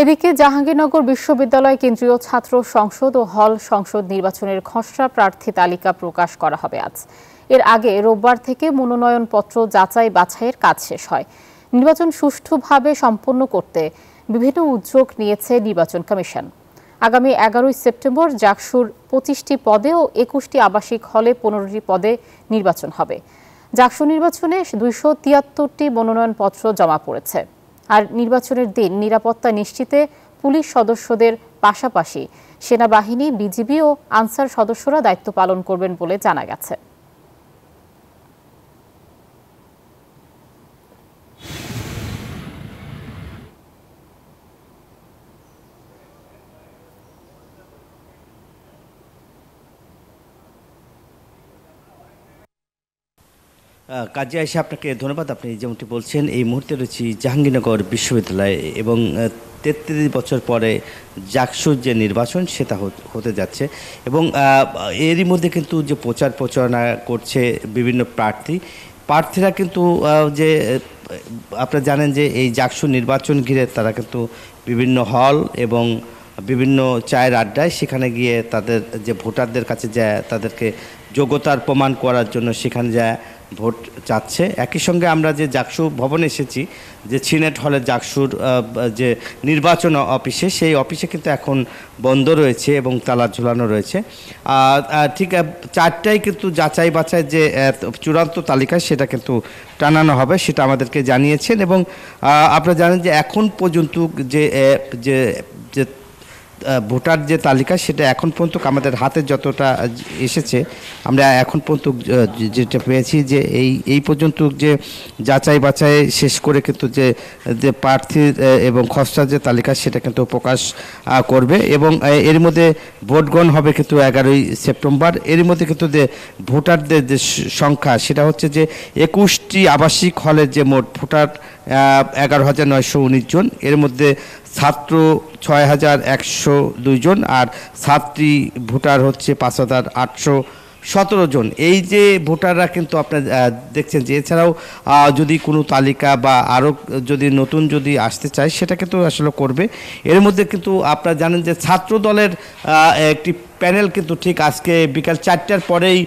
এদিকে জাহাঙ্গীরনগর বিশ্ববিদ্যালয় কেন্দ্রীয় ছাত্র সংসদ ও হল সংসদ নির্বাচনের খসড়া প্রার্থী তালিকা প্রকাশ করা হবে আজ। এর আগে রোববার থেকে মনোনয়নপত্র যাচাই বাছাইয়ের কাজ শেষ হয়। নির্বাচন সুষ্ঠুভাবে সম্পন্ন করতে বিভিন্ন উদ্যোগ নিয়েছে নির্বাচন কমিশন। আগামী 11 সেপ্টেম্বর জাকসুর 25টি পদে ও 21টি আবাসিক হলে 15টি পদে নির্বাচন হবে। জাকসু নির্বাচনে 273টি মনোনয়নপত্র জমা পড়েছে। আর নির্বাচনের দিন নিরাপত্তা নিশ্চিতে পুলিশ সদস্যদের পাশাপাশি সেনাবাহিনী, বিজিবি ও আনসার সদস্যরা দায়িত্ব পালন করবেন বলে জানা গেছে। কাজী আয়েশা, আপনাকে ধন্যবাদ। আপনি যেমনটি বলছেন, এই মুহূর্তে রয়েছি জাহাঙ্গীরনগর বিশ্ববিদ্যালয়ে এবং 33 বছর পরে জাকসুর যে নির্বাচন সেটা হতে যাচ্ছে এবং এরই মধ্যে কিন্তু যে প্রচারণা করছে বিভিন্ন প্রার্থীরা কিন্তু যে আপনারা জানেন যে এই জাকসু নির্বাচন ঘিরে তারা কিন্তু বিভিন্ন হল এবং বিভিন্ন চায়ের আড্ডায় সেখানে গিয়ে তাদের যে ভোটারদের কাছে যায়, তাদেরকে যোগ্যতার প্রমাণ করার জন্য সেখানে যায় ভোট চাচ্ছে। একই সঙ্গে আমরা যে জাকসু ভবনে এসেছি, যে সিনেট হলের জাকসুর যে নির্বাচন অফিসে, সেই অফিসে কিন্তু এখন বন্ধ রয়েছে এবং তালা ঝুলানো রয়েছে। ঠিক 4টায় কিন্তু যাচাই বাছাই যে চূড়ান্ত তালিকা সেটা কিন্তু টানানো হবে, সেটা আমাদেরকে জানিয়েছেন। এবং আপনারা জানেন যে এখন পর্যন্ত যে ভোটার যে তালিকা সেটা এখন পর্যন্ত আমাদের হাতে যতটা এসেছে, আমরা এখন পর্যন্ত যেটা পেয়েছি যে এই পর্যন্ত যে যাচাই বাছাই শেষ করে কিন্তু যে প্রার্থীর এবং খসড়া যে তালিকা সেটা কিন্তু প্রকাশ করবে এবং এর মধ্যে ভোট গ্রহণ হবে কিন্তু 11 সেপ্টেম্বর। এর মধ্যে কিন্তু যে ভোটারদের যে সংখ্যা সেটা হচ্ছে যে 21টি আবাসিক হলের যে মোট ভোটার 11,919 জন, এর মধ্যে ছাত্র 6,102 জন আর ছাত্রী ভোটার হচ্ছে 5,817 জন। এই যে ভোটাররা কিন্তু আপনারা দেখছেন যে এছাড়াও যদি কোনো তালিকা বা আরও যদি নতুন যদি আসতে চায় সেটা কিন্তু আসলে করবে। এর মধ্যে কিন্তু আপনারা জানেন যে ছাত্র দলের একটি প্যানেল কিন্তু ঠিক আজকে বিকাল 4টার পরেই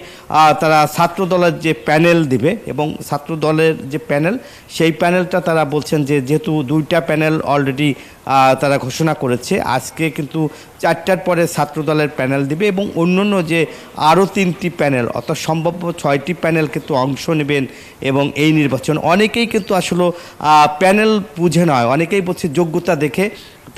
তারা ছাত্র দলের যে প্যানেল দিবে এবং ছাত্র দলের যে প্যানেল, সেই প্যানেলটা তারা বলছেন যে যেহেতু 2টা প্যানেল অলরেডি তারা ঘোষণা করেছে, আজকে কিন্তু 4টার পরে ছাত্র দলের প্যানেল দিবে এবং অন্যান্য যে আরও 3টি প্যানেল অর্থাৎ সম্ভাব্য 6টি প্যানেল কিন্তু অংশ নেবেন এবং এই নির্বাচন। অনেকেই কিন্তু আসলে প্যানেল বুঝে নয়, অনেকেই বলছে যোগ্যতা দেখে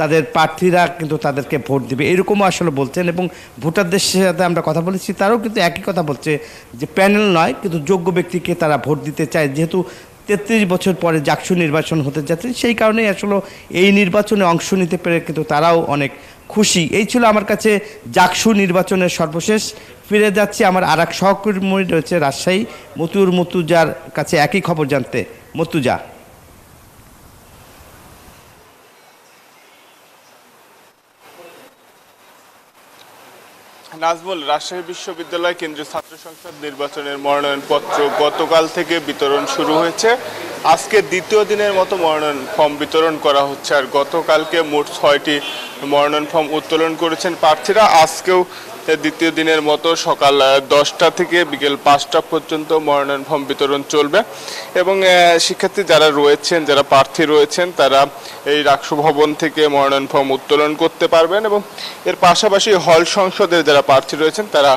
তাদের প্রার্থীরা কিন্তু তাদেরকে ভোট দিবে, এরকমও আসলে বলছেন। এবং ভোটারদের সাথে আমরা কথা বলেছি, তারাও কিন্তু একই কথা বলছে যে প্যানেল নয় কিন্তু যোগ্য ব্যক্তিকে তারা ভোট দিতে চায়। যেহেতু 33 বছর পরে জাকসু নির্বাচন হতে যাচ্ছে, সেই কারণেই আসলে এই নির্বাচনে অংশ নিতে পেরে কিন্তু তারাও অনেক খুশি। এই ছিল আমার কাছে জাকসু নির্বাচনের সর্বশেষ। ফিরে যাচ্ছি আমার আর এক সহকর্মী রয়েছে রাজশাহী, মতুজার কাছে একই খবর জানতে। মতুজা। নাজমুল, রাজশাহী বিশ্ববিদ্যালয় কেন্দ্রীয় ছাত্র সংসদ নির্বাচনের মনোনয়নপত্র গতকাল থেকে বিতরণ শুরু হয়েছে। আজকে দ্বিতীয় দিনের মতো মনোনয়ন ফর্ম বিতরণ করা হচ্ছে। আর গতকালকে মোট 6টি মনোনয়ন ফর্ম উত্তোলন করেছেন প্রার্থীরা। আজকেও দ্বিতীয় দিনের মতো সকাল 10টা থেকে বিকেল 5টা পর্যন্ত মনোনয়ন ফর্ম বিতরণ চলবে এবং শিক্ষার্থী যারা রয়েছেন, যারা প্রার্থী রয়েছেন, তারা এই রাকসু ভবন থেকে মনোনয়ন ফর্ম উত্তোলন করতে পারবেন এবং এর পাশাপাশি হল সংসদের যারা প্রার্থী রয়েছেন তারা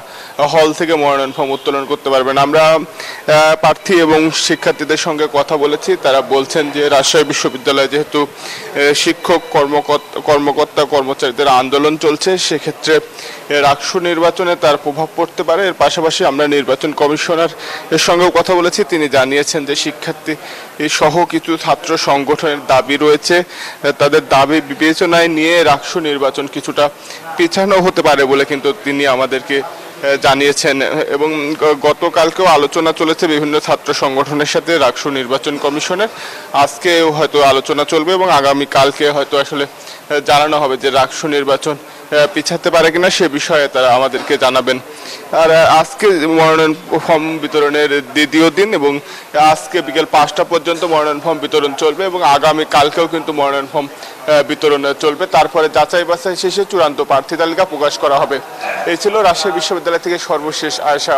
হল থেকে মনোনয়ন ফর্ম উত্তোলন করতে পারবেন। আমরা প্রার্থী এবং শিক্ষার্থীদের সঙ্গে কথা বলেছি, তারা বলছেন যে রাজশাহী বিশ্ববিদ্যালয়ে যেহেতু শিক্ষক কর্মকর্তা কর্মচারীদের আন্দোলন চলছে, সেক্ষেত্রে রাকসু নির্বাচনে তার প্রভাব পড়তে পারে। এর পাশাপাশি আমরা নির্বাচন কমিশনার এর সঙ্গেও কথা বলেছি, তিনি জানিয়েছেন যে শিক্ষার্থী সহ কিছু ছাত্র সংগঠনের দাবি রয়েছে, তাদের দাবি বিবেচনায় নিয়ে রাকসু নির্বাচন কিছুটা পিছানো হতে পারে বলে কিন্তু তিনি আমাদেরকে জানিয়েছেন। এবং গতকালকেও আলোচনা চলেছে বিভিন্ন ছাত্র সংগঠনের সাথে রাকসু নির্বাচন কমিশনের। আজকেও হয়তো আলোচনা চলবে এবং আগামীকালকে হয়তো আসলে জানানো হবে যে রাকসু নির্বাচন পিছাতে পারে কিনা সে বিষয়ে তারা আমাদেরকে জানাবেন। আর আজকে মনোনয়ন ফর্ম বিতরণের দ্বিতীয় দিন এবং আজকে বিকেল 5টা পর্যন্ত মনোনয়ন ফর্ম বিতরণ চলবে এবং আগামী কালকেও কিন্তু মনোনয়ন ফর্ম বিতরণ চলবে। তারপরে যাচাই বাছাই শেষে চূড়ান্ত প্রার্থী তালিকা প্রকাশ করা হবে। এই ছিল রাজশাহী বিশ্ববিদ্যালয় থেকে সর্বশেষ আয়শা।